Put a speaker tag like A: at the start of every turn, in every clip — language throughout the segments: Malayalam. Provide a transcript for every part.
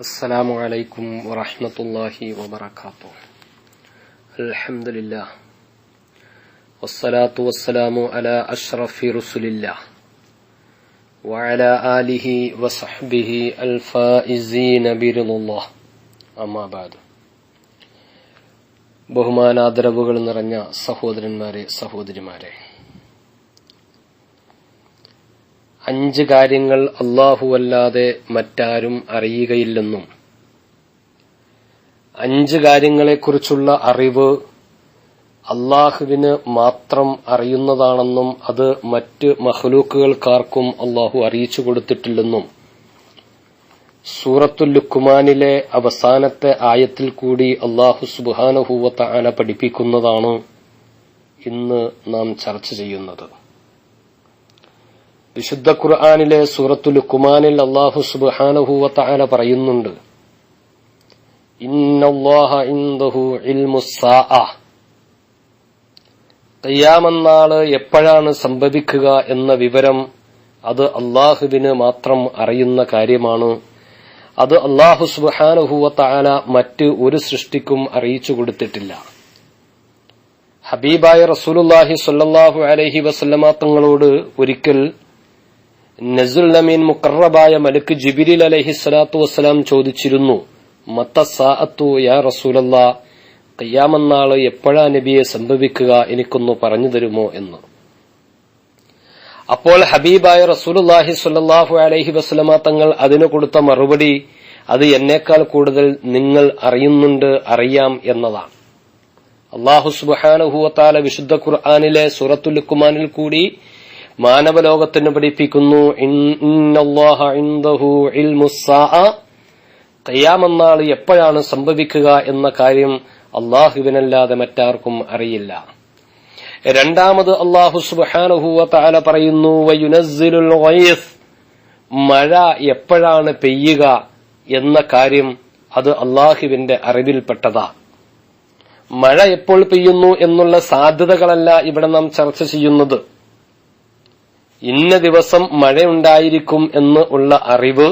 A: السلام عليكم ورحمة الله وبركاته. الحمد لله والصلاة والسلام على أشرف رسل الله وعلى آله وصحبه الفائزين برضا الله. أما بعد. ബഹുമാനാദരവുകൾ നിറഞ്ഞ സഹോദരന്മാരെ, സഹോദരിമാരെ, 5 കാര്യങ്ങൾ അല്ലാഹുവല്ലാതെ മറ്റാരും അറിയുകയില്ലെന്നും 5 കാര്യങ്ങളെക്കുറിച്ചുള്ള അറിവ് അല്ലാഹുവിന് മാത്രം അറിയുന്നതാണെന്നും അത് മറ്റ് മഖ്ലൂക്കുകൾക്കാർക്കും അല്ലാഹു അറിയിച്ചു കൊടുത്തിട്ടില്ലെന്നും സൂറത്തുൽ ലുഖ്മാനിലെ അവസാനത്തെ ആയത്തിൽ കൂടി അല്ലാഹു സുബ്ഹാനഹു വ തആല പഠിപ്പിക്കുന്നതാണ് ഇന്ന് നാം ചർച്ച ചെയ്യുന്നത്. വിശുദ്ധ ഖുർആനിലെ സൂറത്തുൽ ലുഖ്മാനിൽ അല്ലാഹു സുബ്ഹാനഹു വ തആല പറയുന്നുണ്ട്, ഇന്നല്ലാഹ ഇൻദഹു ഇൽമുസ്സാഅ, ഖിയാമത്ത് എപ്പോഴാണ് സംഭവിക്കുക എന്ന വിവരം അത് അല്ലാഹുവിന് മാത്രം അറിയുന്ന കാര്യമാണ്. അത് അല്ലാഹു സുബ്ഹാനഹു വ തആല മറ്റ് ഒരു സൃഷ്ടിക്കും അറിയിച്ചു കൊടുത്തിട്ടില്ല. ഹബീബായ റസൂലുള്ളാഹി സ്വല്ലല്ലാഹു അലൈഹി വസല്ലമ തങ്ങളോട് ഒരിക്കൽ നസുൽ അമീൻ മുഖറബായ മലക്ക് ജിബ്രീൽ അലൈഹിസ്സലാത്തു വസ്സലാം ചോദിച്ചിരുന്നു, മത്തസ്സാഅത്തു യാ റസൂലല്ലാഹ്, ഖിയാമത്ത് നാൾ എപ്പോഴാ നബിയെ സംഭവിക്കുക, എനിക്കൊന്ന് പറഞ്ഞു തരുമോ എന്ന്. അപ്പോൾ ഹബീബായ റസൂലുള്ളാഹി സ്വല്ലല്ലാഹു അലൈഹി വസല്ലമ തങ്ങൾ അതിന് കൊടുത്ത മറുപടി, അത് എന്നേക്കാൾ കൂടുതൽ നിങ്ങൾ അറിയുന്നുണ്ട്, അറിയാം എന്നതാണ്. അല്ലാഹു സുബ്ഹാനഹു വ തആല വിശുദ്ധ ഖുർആനിലെ സൂറത്തുൽ ലുഖ്മാനിൽ കൂടി മാനവലോകത്തിന് പഠിപ്പിക്കുന്നു, ഇന്നല്ലാഹ ഇൻദഹു ഇൽമുസ്സാഅ, ഖിയാമത്ത് നാൾ എപ്പോഴാണ് സംഭവിക്കുക എന്ന കാര്യം അല്ലാഹുവിനല്ലാതെ മറ്റാർക്കും അറിയില്ല. രണ്ടാമത് അല്ലാഹു സുബ്ഹാനഹു വ തആല പറയുന്നു, വയുനസ്സിലുൽ ഗൈസ്, മഴ എപ്പോഴാണ് പെയ്യുക എന്ന കാര്യം അത് അല്ലാഹുവിന്റെ അറിവിൽപ്പെട്ടതാ. മഴ എപ്പോൾ പെയ്യുന്നു എന്നുള്ള സാധ്യതകളല്ല ഇവിടെ നാം ചർച്ച ചെയ്യുന്നത്. ഇന്ന ദിവസം മഴയുണ്ടായിരിക്കും എന്ന് ഉള്ള അറിവ്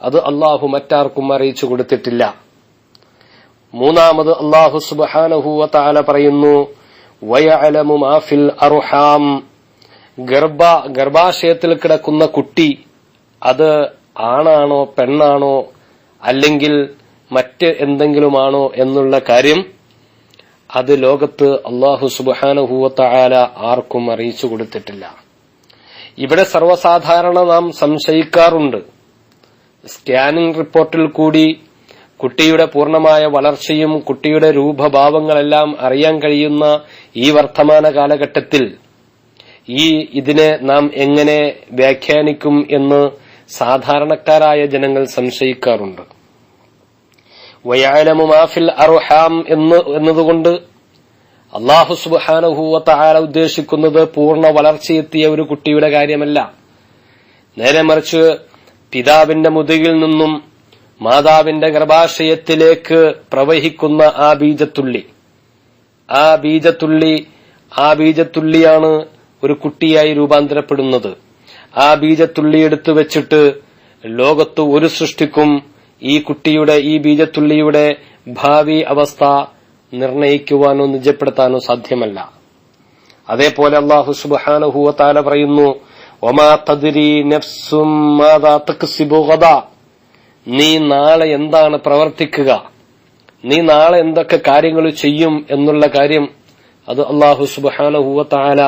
A: അത് അല്ലാഹു മറ്റാർക്കും അറിയിച്ചു കൊടുത്തിട്ടില്ല. മൂന്നാമത് അല്ലാഹു സുബ്ഹാനഹു വ തആല പറയുന്നു, വയഅലമു മാ ഫിൽ അർഹാം, ഗർഭാശയത്തിൽ കിടക്കുന്ന കുട്ടി അത് ആണാണോ പെണ്ണാണോ അല്ലെങ്കിൽ മറ്റ് എന്തെങ്കിലുമാണോ എന്നുള്ള കാര്യം അത് ലോകത്ത് അല്ലാഹു സുബ്ഹാനഹു വ തആല ആർക്കും അറിയിച്ചു കൊടുത്തിട്ടില്ല. ഇവിടെ സർവ്വസാധാരണ നാം സംശയിക്കാറുണ്ട്, സ്കാനിംഗ് റിപ്പോർട്ടിൽ കൂടി കുട്ടിയുടെ പൂർണ്ണമായ വളർച്ചയും കുട്ടിയുടെ രൂപഭാവങ്ങളെല്ലാം അറിയാൻ കഴിയുന്ന ഈ വർത്തമാന കാലഘട്ടത്തിൽ ഇതിനെ നാം എങ്ങനെ വ്യാഖ്യാനിക്കും എന്ന് സാധാരണക്കാരായ ജനങ്ങൾ സംശയിക്കാറുണ്ട്. വയഅലമു മാ ഫിൽ അർഹാം എന്നതുകൊണ്ട് അല്ലാഹു സുബ്ഹാനഹു വ തആല ഉദ്ദേശിക്കുന്നത് പൂർണ്ണ വളർച്ചയെത്തിയ ഒരു കുട്ടിയുടെ കാര്യമല്ല. നേരെ മറിച്ച് പിതാവിന്റെ മുതുകിൽ നിന്നും മാതാവിന്റെ ഗർഭാശയത്തിലേക്ക് പ്രവഹിക്കുന്ന ആ ബീജത്തുള്ളിയാണ് ഒരു കുട്ടിയായി രൂപാന്തരപ്പെടുന്നത്. ആ ബീജത്തുള്ളി എടുത്തു വെച്ചിട്ട് ലോകത്ത് ഒരു സൃഷ്ടിക്കും ഈ ബീജത്തുള്ളിയുടെ ഭാവി അവസ്ഥ നിർണയിക്കുവാനോ നിജപ്പെടുത്താനോ സാധ്യമല്ല. അതേപോലെ അല്ലാഹു സുബ്ഹാനഹു വ തആല പറയുന്നു, വമാ തദ്രി നഫ്സും മാദാ തക്സിബു ഗദാ, നീ നാളെ എന്താണ് പ്രവർത്തിക്കുക, നീ നാളെ എന്തൊക്കെ കാര്യങ്ങൾ ചെയ്യും എന്നുള്ള കാര്യം അത് അല്ലാഹു സുബ്ഹാനഹു വ തആല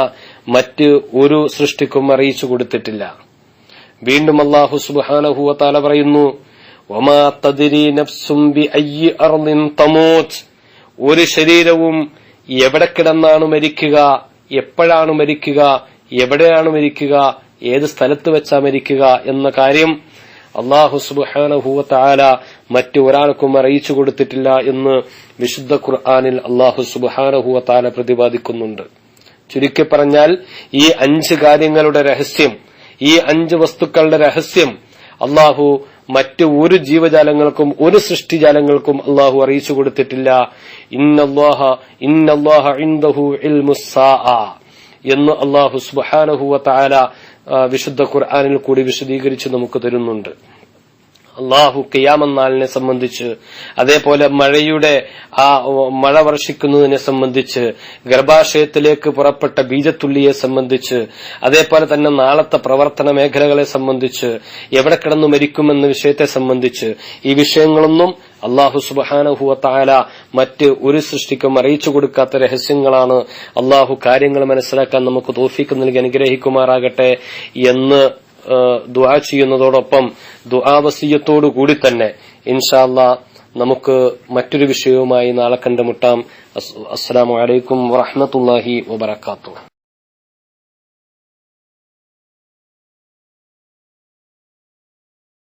A: മറ്റ് ഒരു സൃഷ്ടിക്കും അറിയിച്ചു കൊടുത്തിട്ടില്ല. വീണ്ടും അല്ലാഹു സുബ്ഹാനഹു വ തആല പറയുന്നു, വമാ തദ്രി നഫ്സും ബിഅയ്യി അർളിൻ തമൂത്, ഒരു ശരീരവും എവിടെ കിടന്നാണ് മരിക്കുക, എപ്പോഴാണ് മരിക്കുക, എവിടെയാണ് മരിക്കുക, ഏത് സ്ഥലത്ത് വെച്ചാ മരിക്കുക എന്ന കാര്യം അല്ലാഹു സുബ്ഹാനഹു വ തആല മറ്റു ഒരാൾക്കും അറിയിച്ചു കൊടുത്തിട്ടില്ല എന്ന് വിശുദ്ധ ഖുർആനിൽ അല്ലാഹു സുബ്ഹാനഹു വ തആല പ്രതിപാദിക്കുന്നുണ്ട്. ചുരുക്കി പറഞ്ഞാൽ ഈ 5 കാര്യങ്ങളുടെ രഹസ്യം, ഈ 5 വസ്തുക്കളുടെ രഹസ്യം അല്ലാഹു മറ്റ് ഒരു ജീവജാലങ്ങൾക്കും ഒരു സൃഷ്ടിജാലങ്ങൾക്കും അല്ലാഹു അറിയിച്ചു കൊടുത്തിട്ടില്ല. ഇന്നല്ലാഹ ഇൻദഹു ഇൽമുസ്സാഅ എന്ന് അല്ലാഹു സുബ്ഹാനഹു വ തആല വിശുദ്ധ ഖുർആനിൽ കൂടി വിശദീകരിച്ച് നമുക്ക് തരുന്നുണ്ട്. അള്ളാഹു ഖിയാമത്ത് നാളിനെ സംബന്ധിച്ച്, അതേപോലെ മഴ വർഷിക്കുന്നതിനെ സംബന്ധിച്ച്, ഗർഭാശയത്തിലേക്ക് പുറപ്പെട്ട ബീജത്തുള്ളിയെ സംബന്ധിച്ച്, അതേപോലെ തന്നെ നാളത്തെ പ്രവർത്തന മേഖലകളെ സംബന്ധിച്ച്, എവിടെ കിടന്നു മരിക്കുമെന്ന വിഷയത്തെ സംബന്ധിച്ച്, ഈ വിഷയങ്ങളൊന്നും അള്ളാഹു സുബ്ഹാനഹു വ തആല മറ്റ് ഒരു സൃഷ്ടിക്കും അറിയിച്ചു കൊടുക്കാത്ത രഹസ്യങ്ങളാണ്. അള്ളാഹു കാര്യങ്ങൾ മനസ്സിലാക്കാൻ നമുക്ക് തൗഫീഖ് നൽകി അനുഗ്രഹിക്കുമാറാകട്ടെ എന്ന് ദുആ ചെയ്യുന്നതോടൊപ്പം ദുആ വസിയ്യത്തോടു കൂടി തന്നെ ഇൻഷാ അല്ലാഹ് നമുക്ക് മറ്റൊരു വിഷയവുമായി നാളെ കണ്ടുമുട്ടാം. അസ്സലാമു അലൈക്കും വറഹ്മത്തുള്ളാഹി വബറകാതുഹു.